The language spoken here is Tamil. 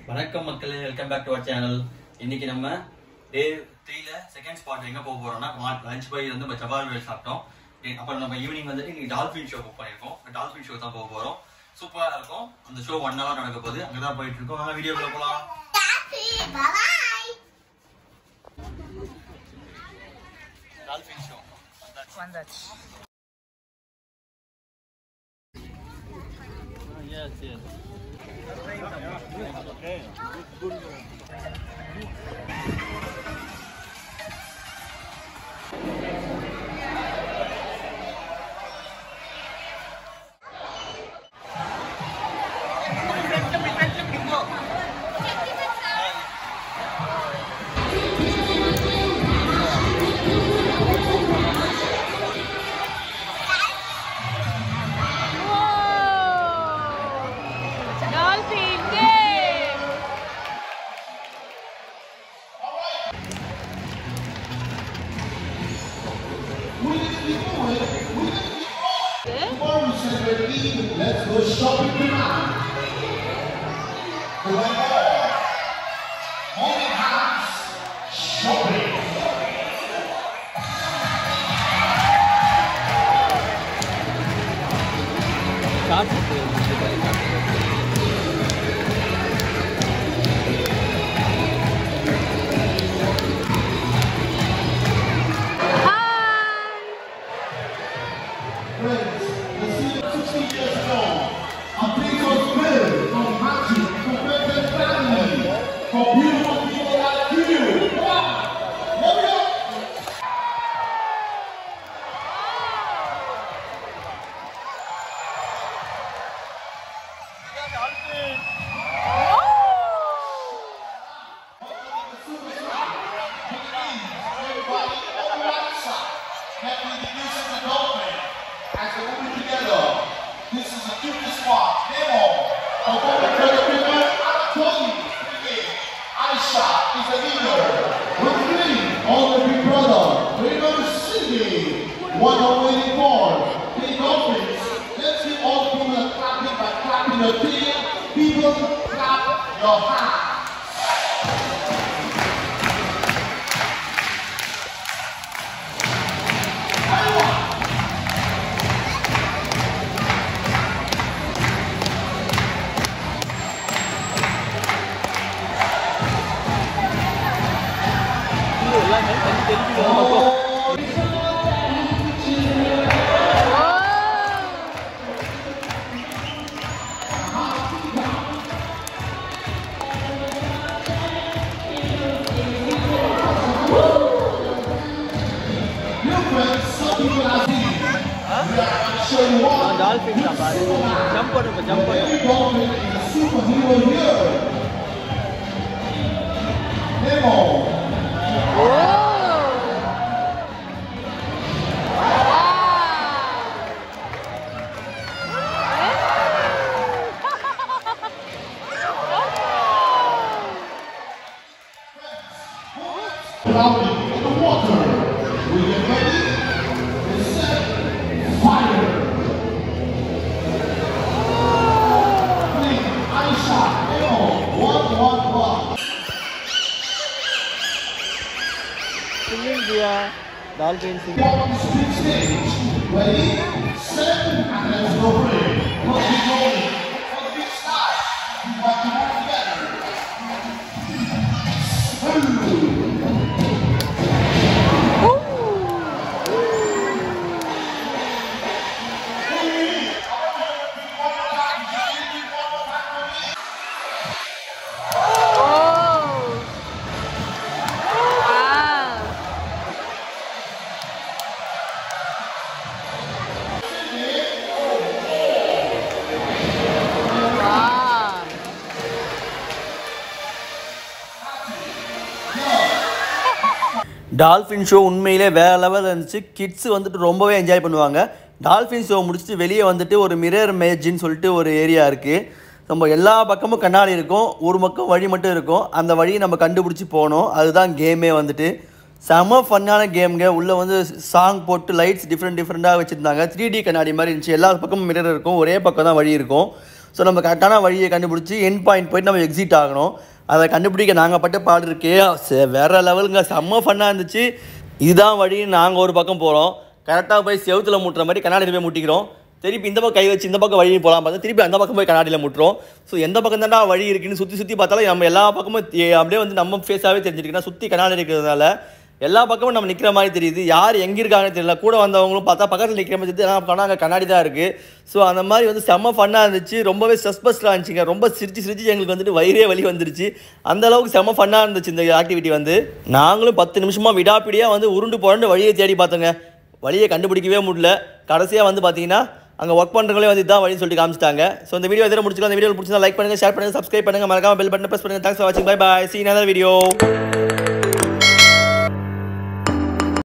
வணக்கம் மக்களே, welcome back to our channel. இன்னைக்கு நம்ம டே 3ல செகண்ட் ஸ்பாட் எங்க போக போறோம்னா லஞ்ச் போய் வந்து நம்ம ஜவால் வேல் சாப்பிட்டோம். அப்புறம் நம்ம ஈவினிங் வந்துட்டு இன்னைக்கு டால்ஃபின் ஷோ புக் பண்ணிருக்கோம். டால்ஃபின் ஷோ தான் போக போறோம். சூப்பரா இருக்கும். அந்த ஷோ 1 hour நடக்க போகுது. அங்கதான் போயிட்டு இருக்கோம். வாங்க வீடியோக்குள்ள போலாம். டால்ஃபின் ஷோ வந்தாச்சு. Yes. Okay. Good. Let's go shopping tonight. Morning house shopping. What are we waiting for? Big dolphins. Let's see all the people that clapping by clapping your feet. People clap your hands. Dolphin safari. Jump on. Superhero here. Nemo. Drowning in the water. We get ready. Set fire. Singing dia dolphin singing. Ready, set, and let's go play. We'll be going for the big sky. We want to work together. Dolphin show உண்மையிலே வேறு லெவலில் இருந்துச்சு. கிட்ஸ் வந்துட்டு ரொம்பவே என்ஜாய் பண்ணுவாங்க. டால்ஃபின் ஷோ முடிச்சுட்டு வெளியே வந்துட்டு ஒரு மிரர் மேஜின்னு சொல்லிட்டு ஒரு ஏரியா இருக்குது. நம்ம எல்லா பக்கமும் கண்ணாடி இருக்கும், ஒரு பக்கம் வழி மட்டும் இருக்கும். அந்த வழியை நம்ம கண்டுபிடிச்சி போனோம். அதுதான் கேமே வந்துட்டு செம ஃபன்னான கேம்ங்க. உள்ளே வந்து சாங் போட்டு லைட்ஸ் டிஃப்ரெண்ட்டாக வச்சுருந்தாங்க. 3D கண்ணாடி மாதிரி இருந்துச்சு. எல்லா பக்கமும் மிரர் இருக்கும், ஒரே பக்கம் தான் வழி இருக்கும். ஸோ நம்ம கரெக்டான வழியை கண்டுபிடிச்சி எண்ட் பாயிண்ட் போயிட்டு நம்ம எக்ஸிட் ஆகணும். அதை கண்டுபிடிக்க நாங்கள் பட்ட பாடு இருக்கே வேறு லெவலுங்க, செம்ம ஃபன்னாக இருந்துச்சு. இதுதான் வழி. நாங்கள் ஒரு பக்கம் போகிறோம், கரெக்டாக போய் செவுத்தில் முட்டுற மாதிரி கண்ணாடியில் போய் முட்டிக்கிறோம். திருப்பி இந்த பக்கம் கை வச்சு இந்த பக்கம் வழி போகலாம் பார்த்தா திருப்பி அந்த பக்கம் போய் கண்ணாடியில் முட்டுறோம். ஸோ எந்த பக்கம் தாண்டா வழி இருக்குன்னு சுற்றி பார்த்தாலும் நம்ம எல்லா பக்கமும் அப்படியே வந்து நம்ம ஃபேஸாகவே தெரிஞ்சிருக்குன்னா சுற்றி கண்ணாடி இருக்கிறதுனால எல்லா பக்கமும் நம்ம நிற்கிற மாதிரி தெரியுது. யார் எங்கே இருக்காங்கன்னு தெரியல. கூட வந்தவங்களும் பார்த்தா பக்கத்தில் நிற்கிற மாதிரி தெரியுது, அங்கே கண்ணாடி தான் இருக்குது. ஸோ அந்த மாதிரி வந்து செம்ம ஃபன்னாக இருந்துச்சு. ரொம்பவே ஸ்ட்ரெஸ்பஸ்டாக இருந்துச்சுங்க. ரொம்ப சிரிச்சு எங்களுக்கு வந்துட்டு வயிறே வலி வந்துருச்சு. அந்த அளவுக்கு செம்ம ஃபன்னாக இருந்துச்சு இந்த ஆக்டிவிட்டி வந்து. நாங்களும் 10 நிமிஷமாக விடாப்பிடியாக வந்து உருண்டு புரண்டு வழியை தேடி பார்த்தோங்க. வழியை கண்டுபிடிக்கவே முடியல. கடைசியாக வந்து பார்த்தீங்கன்னா அங்கே ஒர்க் பண்ணுறவங்களே வந்து இதான் வழின்னு சொல்லிட்டு காமிச்சிட்டாங்க. ஸோ இந்த வீடியோ எதாவது முடிச்சுக்கலாம். இந்த வீடியோ பிடிச்சா லைக் பண்ணுங்கள், ஷேர் பண்ணுங்கள், சப்ஸ்கிரைப் பண்ணுங்கள், மறக்காம பெல் பட்டன் ப்ரெஸ் பண்ணுங்கள். தேங்க்ஸ் ஃபார் வாட்சிங். Bye bye. See you in another video.